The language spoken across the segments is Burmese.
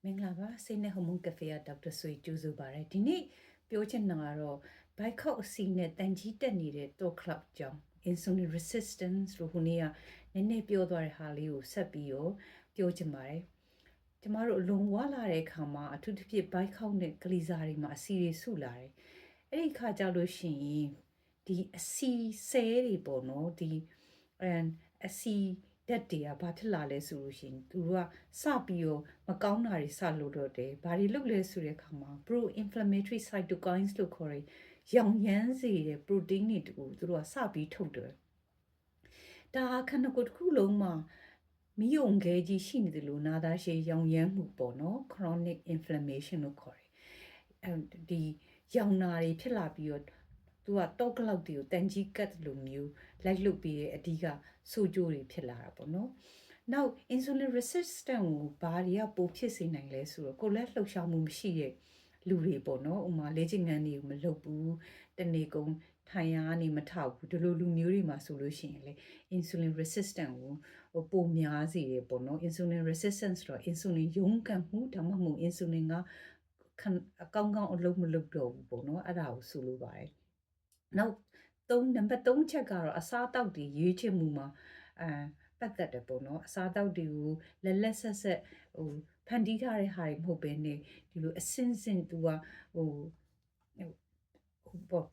မင်္ဂလာပါစိတ်နဲ့ဟော်မုန်းကဖေးဒေါက်တာဆွေကျူးစုပါတယ်ဒီနေ့ပြောချင်တာကတော့ဘိုက်ခောက်အစီနဲ့တန်ကြီးတက်နေတဲ့တော့ကလပ်ကြောင့် insulin resistance လို့ခုနေ့ကနည်းနည်းပြောသွားတဲ့ဟာလေးကိုဆက်ပြီးတော့ပြောချင်ပါတယ်ကျမတို့အလုံးဝလာတဲ့အခါမှာအထူးသဖြင့်ဘိုက်ခောက်နဲ့ကလီစာတွေမှာအစီတွေဆုလာတယ်အဲ့ဒီခါကြလို့ရှိရင်ဒီအစီဆဲတွေပေါ့နော်ဒီအစီဓာတ်တွေကဘာဖြစ်လာလဲဆိုလို့ရှိရင်သူတို့ကစပြီးတော့မကောင်းတာတွေစလို့တော့တယ်ဘာတွေလုပ်လဲဆိုတဲ့အခါမှာ pro inflammatory cytokines လို့ခေါ်တဲ့ရောင်ရမ်းစေတဲ့ protein တွေတူသူတို့ကစပြီးထုတ်တယ်ဒါခန္ဓာကိုယ်တစ်ခုလုံးမှာမိယုံခဲကြီးရှိနေတယ်လို့နာသားရှည်ရောင်ရမ်းမှုပေါ့နော် chronic inflammation လို့ခေါ်တယ်ဒီရောင်နာတွေဖြစ်လာပြီးတော့သူကတော့ကလောက်တွေကိုတန်ကြီးကတ်လိုမျိုးလိုက်လုပြီးတဲ့အဓိကဆိုးကျိုးတွေဖြစ်လာတာပေါ့နော်နောက် insulin resistant ကိုဘာတွေကပိုဖြစ်စေနိုင်လဲဆိုတော့ကိုယ်လက်လှုပ်ရှားမှုမရှိတဲ့လူတွေပေါ့နော်ဥမာလေ့ကျင့်ခန်းတွေကိုမလုပ်ဘူးတနေ့ကုန်ထိုင်ရနေမထောက်ဘူးဒီလိုလူမျိုးတွေမှာဆိုလို့ရှိရင်လေ insulin resistant ကိုပိုများစေတယ်ပေါ့နော် insulin resistance ဆိုတော့ insulin ရုန်းကန်မှုဒါမှမဟုတ် insulin ကအကောင်းအလုပ်မလုပ်တော့ဘူးပေါ့နော်အဲ့ဒါကိုဆိုလိုပါတယ်နောက်နံပါတ်3ချက်ကတော့အစားအသောက်တွေရွေးချယ်မှုမှာပတ်သက်တယ်ပေါ့နော်အစားအသောက်တွေကိုလက်ဆက်ဖန်တီးထားတဲ့ဟာတွေမဟုတ်ဘဲနဲ့ဒီလိုအစင်သူက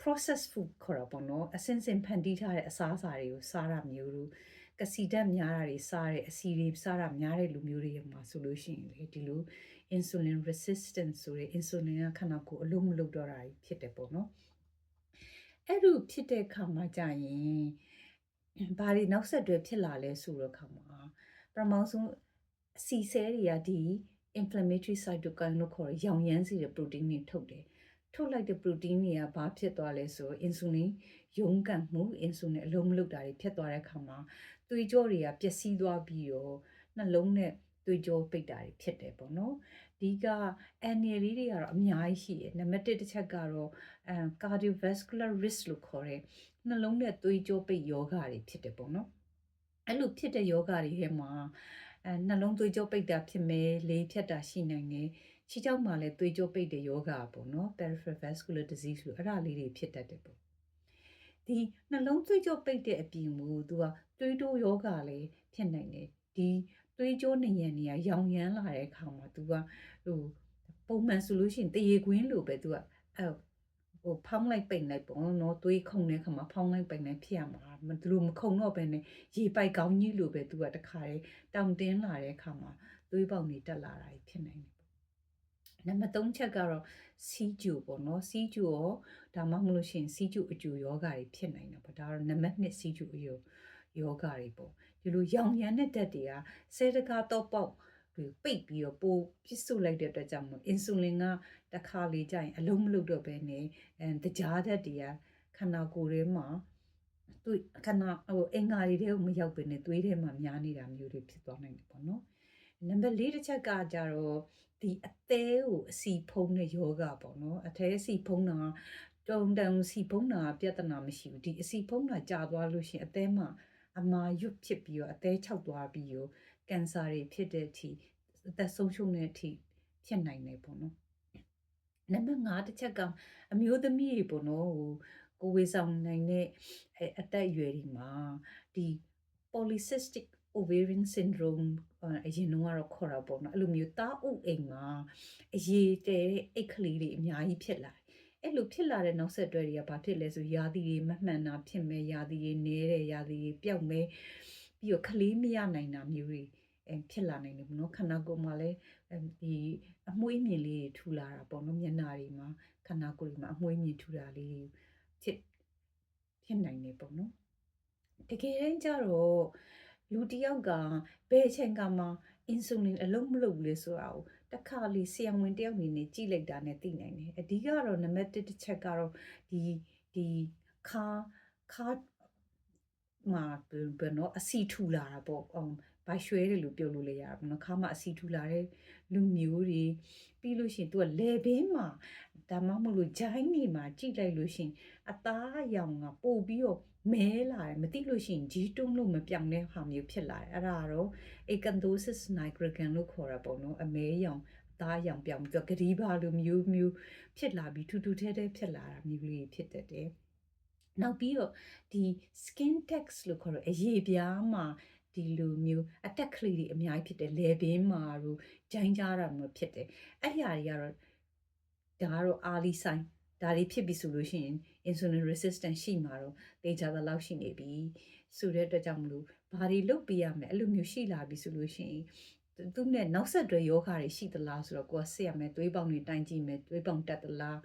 process food ခေါ်တာပေါ့နော်အစင်ဖန်တီးထားတဲ့အစားအစာတွေကိုစားတာမျိုးတို့ကစီဓာတ်များတာတွေစားတဲ့အစီတွေစားတာများတဲ့လူမျိုးတွေမှာဆိုလို့ရှိရင်လေဒီလို insulin resistance ဆိုတဲ့ insulin ကခန္ဓာကိုယ်အလုံးမလုံးတော့တာဖြစ်တယ်ပေါ့နော်အဲ့လိုဖြစ်တဲ့ခါမှာကြာရင်ဘာတွေနောက်ဆက်တွဲဖြစ်လာလဲဆိုတော့ခါမှာပထမဆုံးအစီဆဲတွေကဒီ inflammatory cytokine လို့ခေါ်တဲ့ရောင်ရမ်းစေတဲ့ protein တွေထုတ်တယ်ထုတ်လိုက်တဲ့ protein တွေကဘာဖြစ်သွားလဲဆိုတော့ insulin ရုန်းကန်မှု insulin အလုံးမလုံးတာတွေဖြစ်သွားတဲ့ခါမှာသွေးကြောတွေကပျက်စီးသွားပြီးတော့နှလုံးနဲ့သွေးကြောပိတ်တာတွေဖြစ်တယ်ပေါ့နော်ဒီကအန်ရလေးတွေကတော့အများကြီးရှိတယ်နံပါတ်1တစ်ချက်ကတော့cardiovascular risk လို့ခေါ်တဲ့နှလုံးနဲ့သွေးကြောပိတ်ယောဂတွေဖြစ်တယ်ပေါ့နော်အဲ့လိုဖြစ်တဲ့ယောဂတွေထဲမှာနှလုံးသွေးကြောပိတ်တာဖြစ်မယ်လေဖြတ်တာရှိနိုင်တယ်ခြေထောက်မှာလည်းသွေးကြောပိတ်တဲ့ယောဂပေါ့နော် peripheral vascular disease လို့အဲ့ဒါလေးတွေဖြစ်တတ်တယ်ပေါ့ဒီနှလုံးသွေးကြောပိတ်တဲ့အပြင်ကိုသူကသွေးတိုးယောဂလည်းဖြစ်နိုင်တယ်ဒီသွေးကြောနေရနေရရောင်ရမ်းလာတဲ့အခါမှာသူကပုံမှန်ဆိုလို့ရှိရင်တရေခွင်းလိုပဲသူကဖောင်းလိုက်ပိန်လိုက်ပေါ့နော်သွေးခုန်တဲ့ခါမှာဖောင်းလိုက်ပိန်လိုက်ဖြစ်ရမှာသူတို့မခုန်တော့ဘဲနဲ့ရေပိုက်ကောင်းကြီးလိုပဲသူကတခါလေတောင်တင်းလာတဲ့အခါမှာသွေးပေါင်တွေတက်လာတာဖြစ်နိုင်တယ်နံပါတ်3ချက်ကတော့စီးကျူပေါ့နော်စီးကျူရောဒါမှမဟုတ်လို့ရှိရင်စီးကျူအကျူယောဂတွေဖြစ်နိုင်တယ်ပေါ့ဒါကတော့နံပါတ်2စီးကျူယောဂတွေပေါ့ဒီလိုရောင်ရမ်းတဲ့ဓာတ်တွေကဆဲတကားတော့ပေါက်ပိတ်ပြီးတော့ပိုပြစ်စုလိုက်တဲ့အတွက်ကြောင့်မို့အင်ဆူလင်ကတခါလေကြာရင်အလုံးမလုပ်တော့ဘဲနဲ့တကြားဓာတ်တွေကခန္ဓာကိုယ်ထဲမှာသူခန္ဓာအင်္ဂါတွေထဲကိုမရောက်ဘဲနဲ့သွေးထဲမှာများနေတာမျိုးတွေဖြစ်သွားနိုင်တယ်ပေါ့နော်နံပါတ်4တစ်ချက်ကကြတော့ဒီအသေးကိုအစီဖုံးတဲ့ယောဂပေါ့နော်အသေးအစီဖုံးတာတုံတန်စီဖုံးတာပြဿနာမရှိဘူးဒီအစီဖုံးတာကြာသွားလို့ရှိရင်အသေးမှာအမာရွတ်ဖြစ်ပြီးတော့အသေးခြောက်သွားပြီးတော့ကင်ဆာတွေဖြစ်တဲ့အထိအသက်ဆုံးရှုံးတဲ့အထိဖြစ်နိုင်တယ်ပေါ့နော်နံပါတ်5တစ်ချက်ကအမျိုးသမီးတွေပေါ့နော်ကိုဝေဆောင်နိုင်တဲ့အသက်အရွယ်တွေမှာဒီ polycystic ovarian syndrome အရင်တော့ကတော့ခေါ်တာပေါ့နော်အဲ့လိုမျိုးသားအုပ်အိမ်မှာအရေးတဲ့အိတ်ကလေးတွေအများကြီးဖြစ်လာတယ်အဲ့လိုဖြစ်လာတဲ့နောက်ဆက်တွဲတွေကဘာဖြစ်လဲဆိုရာသီတွေမမှန်တာဖြစ်မယ်ရာသီတွေနဲတယ်ရာသီတွေပျောက်မယ်ပြီးတော့ကလေးမရနိုင်တာမျိုးတွေဖြစ်လာနိုင်တယ်ပေါ့နော်ခန္ဓာကိုယ်မှာလည်းဒီအမွှေးမြင်လေးတွေထူလာတာပေါ့နော်မျက်နှာတွေမှာခန္ဓာကိုယ်တွေမှာအမွှေးမြင်ထူတာလေးတွေဖြစ်နိုင်တယ်ပေါ့နော်တကယ်တမ်းကျတော့လူတယောက်ကဘယ်အချိန်ကမှအင်ဆူလင်အလုံးမလုပ်ဘူးလေဆိုတာကိုတခါလေဆရာဝန်တယောက်အနေနဲ့ကြည့်လိုက်တာနဲ့သိနိုင်တယ်အဓိကတော့နံပါတ်1တစ်ချက်ကတော့ဒီခါမှာဘယ်နော်အစီထူလာတာပေါ့ဘာရွှဲတယ်လို့ပြောလို့လည်းရပါဘူးနော်ခါမှာအစီထူလာတဲ့လူမျိုးတွေပြီးလို့ရှိရင်သူကလေဘင်းမှာဒါမှမဟုတ်လို့ဂျိုင်းနေမှာကြည့်လိုက်လို့ရှိရင်အသားရောင်ကပို့ပြီးတော့မဲလာတယ်မသိလို့ရှိရင်ဂျီးတွန်းလို့မပြောင်းတဲ့ဟာမျိုးဖြစ်လာတယ်အဲ့ဒါကတော့ acanthosis nigricans လို့ခေါ်တာပေါ့နော်အမဲရောင်အ သားရောင်ပြောင်ပြီးတော့ဂရီးပါလိုမျိုးဖြစ်လာပြီးထူးထူးထဲထဲဖြစ်လာတာမျိုးလေးဖြစ်တတ်တယ်နောက်ပြီးတော့ဒီ skin text လို့ခေါ်တဲ့အရေပြားမှာဒီလိုမျိုးအတက်ကလေးတွေအများကြီးဖြစ်တယ်လေဘင်းမှာတို့ဂျိုင်းကြားတာမျိုးဖြစ်တယ်အဲ့ဟာတွေကတော့ဒါကတော့ early sign ဒါတွေဖြစ်ပြီဆိုလို့ရှိရင် insulin resistant ရှိမှာတော့တေချာသလောက်ရှိနေပြီဆိုတဲ့အတွက်ကြောင့်မလို့ဘာတွေလုပ်ပေးရမလဲအဲ့လိုမျိုးရှိလာပြီဆိုလို့ရှိရင်သူနဲ့နောက်ဆက်တွဲယောဂတွေရှိသလားဆိုတော့ကိုကစစ်ရမယ်သွေးပေါင်တွေတိုင်းကြည့်မယ်သွေးပေါင်တက်သလား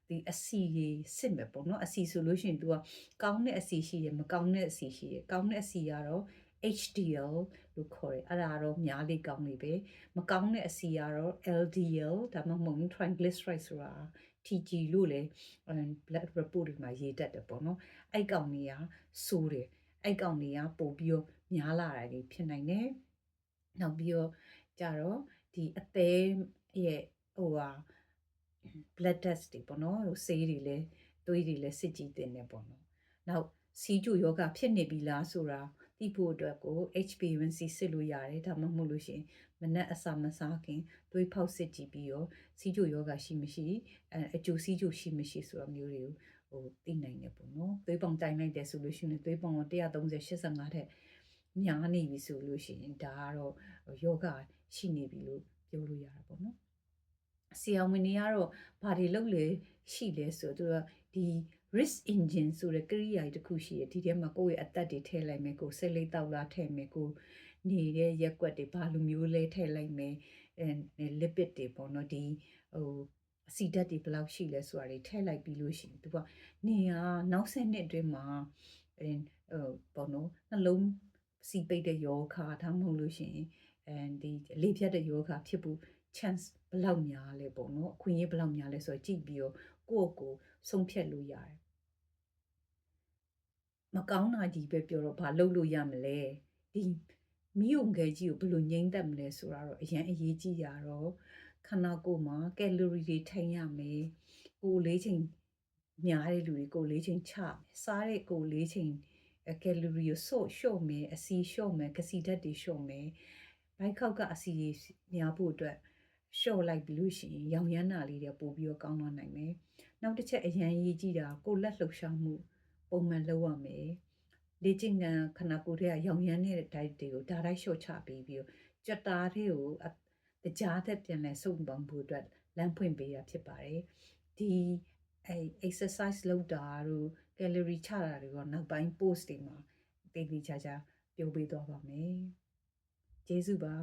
ဒီအစီကြီးစစ်မယ်ပေါ့နော်အစီဆိုလို့ရှိရင် तू ကကောင်းတဲ့အစီရှိတယ်မကောင်းတဲ့အစီရှိတယ်ကောင်းတဲ့အစီကတော့ HDL လို့ခေါ်တယ်အဲ့ဒါတော့များလေကောင်းလေပဲမကောင်းတဲ့အစီကတော့ LDL ဒါမှမဟုတ် triglyceride ဆိုတာ TG လို့လေ blood report တွေမှာရေးတတ်တယ်ပေါ့နော်အဲ့ကောင်တွေကဆိုးတယ်အဲ့ကောင်တွေကပို့ပြီးတော့များလာတာတွေဖြစ်နိုင်တယ်နောက်ပြီးတော့ကြတော့ဒီအသေးရဲ့ဟိုဟာ blood test တွေပေါ့နော်ဟိုဆေးတွေလည်းသွေးတွေလည်းစစ်ကြည့်တင်တယ်ပေါ့နော်နောက်စီးကျူယောဂဖြစ်နေပြီလားဆိုတာသိဖို့အတွက်ကို HbA1c စစ်လို့ရတယ်ဒါမှမဟုတ်လို့ရှိရင်မနက်အစာမစားခင်သွေးဖောက်စစ်ကြည့်ပြီးတော့စီးကျူယောဂရှိမရှိအကျိုးစီးကျူရှိမရှိဆိုတာမျိုးတွေကိုသိနိုင်တယ်ပေါ့နော်သွေးပေါင်တိုင်းလိုက်တယ်ဆိုလို့ရှိရင်သွေးပေါင်130 85ထက်များနေပြီဆိုလို့ရှိရင်ဒါကတော့ယောဂရှိနေပြီလို့ပြောလို့ရတာပေါ့နော်ဆရာဝန်တွေကတော့ဘာတွေလုပ်လဲရှိလဲဆိုတော့ဒီ risk engine ဆိုတဲ့ကိရိယာတစ်ခုရှိတယ်ဒီထဲမှာကိုယ့်ရဲ့အသက်တွေထည့်လိုက်မယ်ကိုယ်စိတ်လေးတောက်လာထည့်မယ်ကိုနေတဲ့ရက်ွက်တွေဘာလိုမျိုးလဲထည့်လိုက်မယ်lipid တွေပေါ့နော်ဒီဟိုအဆီဓာတ်တွေဘယ်လောက်ရှိလဲဆိုတာတွေထည့်လိုက်ပြီးလို့ရှိရင်သူကနေကနောက်ဆက်နှစ်အတွင်းမှာပေါ့နော်နှလုံးစီပိတ်တဲ့ယောဂဒါမှမဟုတ်လို့ရှိရင်ဒီလေဖြတ်တဲ့ယောဂဖြစ်ဖို့ chance ဘယ်လောက်များလဲပေါ့နော်အခွင့်အရေးဘယ်လောက်များလဲဆိုတော့ကြည့်ပြီးတော့ကိုဆုံးဖြတ်လို့ရတယ်မကောင်းတာကြီးပဲပြောတော့ဘာလုပ်လို့ရမလဲဒီမိုံငယ်ကြီးကိုဘယ်လိုငိမ့်သက်မလဲဆိုတာတော့အရင်အရေးကြီးရတော့ခန္ဓာကိုယ်မှာကယ်လိုရီတွေထိန်းရမယ်ကိုလေးချိန်များတဲ့လူတွေကိုလေးချိန်ချမယ်စားတဲ့ကိုလေးချိန်ကယ်လိုရီကိုလျှော့မယ်အစီလျှော့မယ်ကစီဓာတ်တွေလျှော့မယ်ဘိုက်ခောက်ကအစီများဖို့အတွက်လျှော့လိုက်ပြီးလို့ရှိရင်ရောင်ရမ်းတာလေးတွေပို့ပြီးတော့ကောင်းသွားနိုင်မယ်နောက်တစ်ချက်အရင်ရေးကြည့်တာကိုလက်လှုပ်ရှားမှုပုံမှန်လုပ်ရမယ်လေ့ကျင့်ခန်းခန္ဓာကိုယ်ထဲကရောင်ရမ်းတဲ့ diet တွေကိုဒါတိုင်းလျှော့ချပြီးပြီးကြက်သားတွေကိုကြားသက်ပြန်လဲစုံပေါင်းဖို့အတွက်လမ်းဖွင့်ပေးရဖြစ်ပါတယ်ဒီexercise လုပ်တာတို့ calorie ချတာတွေကနောက်ပိုင်း post တွေမှာတေးသေးချာချာပြောပေးသွားပါမယ်ကျေးဇူးပါ